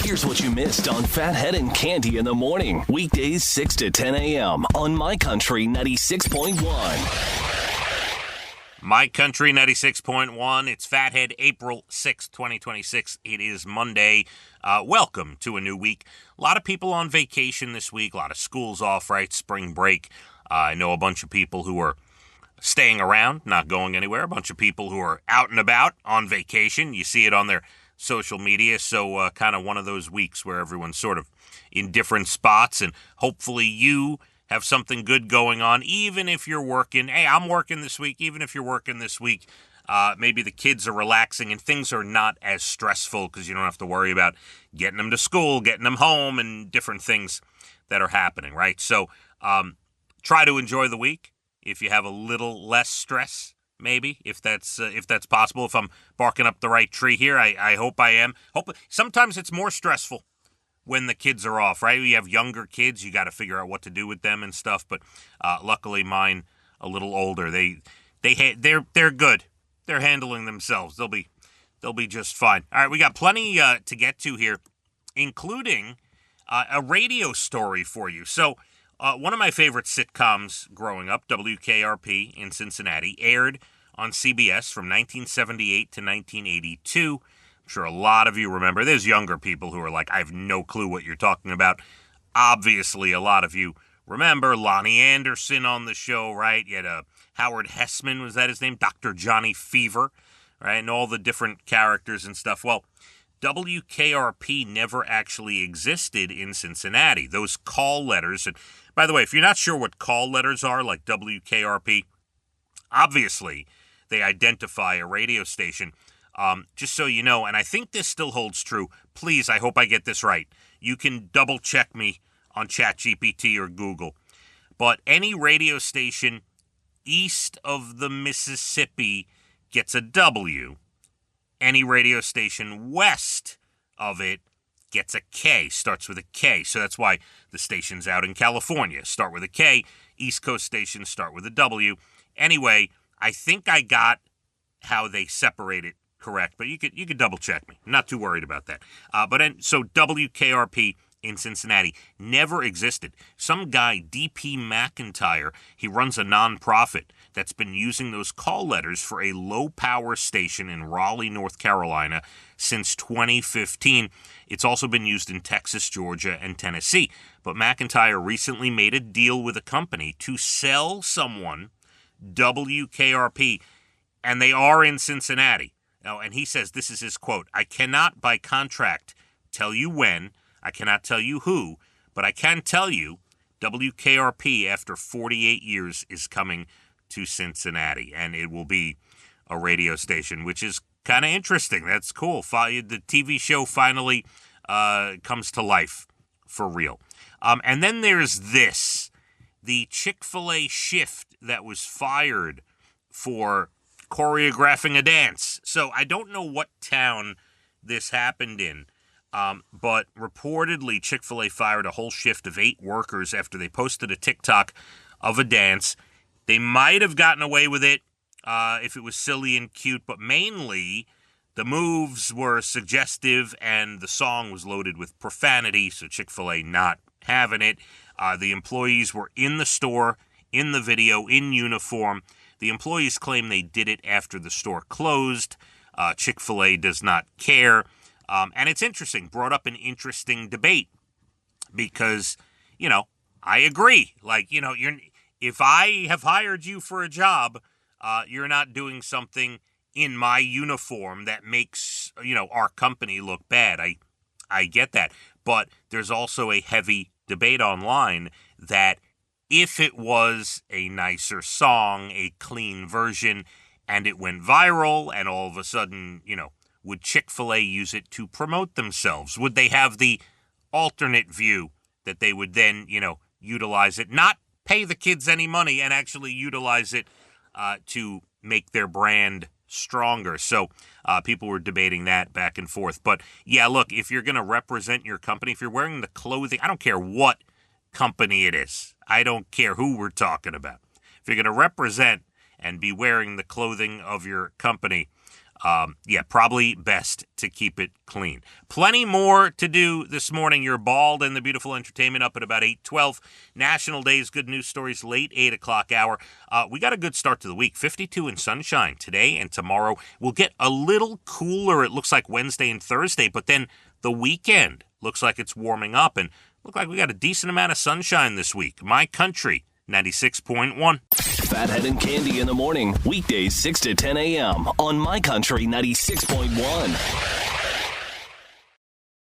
Here's what you missed on Phathead and Cande in the morning. Weekdays 6 to 10 a.m. on My Country 96.1. My Country 96.1. It's Phathead, April 6th, 2026. It is Monday. Welcome to a new week. A lot of people on vacation this week. A lot of schools off, right? Spring break. I know a bunch of people who are staying around, not going anywhere. A bunch of people who are out and about on vacation. You see it on their social media. So kind of one of those weeks where everyone's sort of in different spots. And hopefully you have something good going on, even if you're working. Hey, I'm working this week. Even if you're working this week, maybe the kids are relaxing and things are not as stressful because you don't have to worry about getting them to school, getting them home, and different things that are happening, right? So try to enjoy the week if you have a little less stress, maybe, if that's possible. If I'm barking up the right tree here, I hope I am. Sometimes it's more stressful when the kids are off, right? You have younger kids, you got to figure out what to do with them and stuff. But luckily, mine a little older. They're good. They're handling themselves. They'll be just fine. All right, we got plenty to get to here, including a radio story for you. So one of my favorite sitcoms growing up, WKRP in Cincinnati, aired on CBS from 1978 to 1982. I'm sure a lot of you remember. There's younger people who are like, I have no clue what you're talking about. Obviously, a lot of you remember Lonnie Anderson on the show, right? You had Howard Hessman, was that his name? Dr. Johnny Fever, right? And all the different characters and stuff. Well, WKRP never actually existed in Cincinnati. Those call letters, and by the way, if you're not sure what call letters are, like WKRP, obviously they identify a radio station. Just so you know, and I think this still holds true. Please, I hope I get this right. You can double check me on ChatGPT or Google. But any radio station east of the Mississippi gets a W. Any radio station west of it gets a K, starts with a K. So that's why the stations out in California start with a K. East Coast stations start with a W. Anyway, I think I got how they separate it correct, but you could double check me. I'm not too worried about that. So WKRP in Cincinnati never existed. Some guy, DP McIntyre, he runs a nonprofit that's been using those call letters for a low-power station in Raleigh, North Carolina since 2015. It's also been used in Texas, Georgia, and Tennessee. But McIntyre recently made a deal with a company to sell someone WKRP, and they are in Cincinnati. Now, and he says, this is his quote, "I cannot by contract tell you when, I cannot tell you who, but I can tell you WKRP after 48 years is coming to Cincinnati, and it will be a radio station," which is kind of interesting. That's cool. The TV show finally comes to life for real. And then there's this, the Chik Fil A shift that was fired for choreographing a dance. So I don't know what town this happened in, but reportedly Chik Fil A fired a whole shift of 8 workers after they posted a TikTok of a dance. They might have gotten away with it if it was silly and cute, but mainly the moves were suggestive and the song was loaded with profanity, so Chik Fil A not having it. The employees were in the store, in the video, in uniform. The employees claim they did it after the store closed. Chik Fil A does not care. And it's interesting, brought up an interesting debate because, I agree. Like, if I have hired you for a job, you're not doing something in my uniform that makes, our company look bad. I get that. But there's also a heavy debate online that if it was a nicer song, a clean version, and it went viral, and all of a sudden, would Chik Fil A use it to promote themselves? Would they have the alternate view that they would then, utilize it, not pay the kids any money, and actually utilize it to make their brand stronger? So people were debating that back and forth. But yeah, look, if you're going to represent your company, if you're wearing the clothing, I don't care what company it is. I don't care who we're talking about. If you're going to represent and be wearing the clothing of your company, Probably best to keep it clean. Plenty more to do this morning. You're Bald and the Beautiful Entertainment up at about 8:12. National Days, good news stories, late 8 o'clock hour. We got a good start to the week. 52 and sunshine today and tomorrow. We'll get a little cooler, it looks like Wednesday and Thursday, but then the weekend looks like it's warming up and look like we got a decent amount of sunshine this week. My Country 96.1. Phathead and Cande in the morning, weekdays 6 to 10 a.m. on My Country 96.1.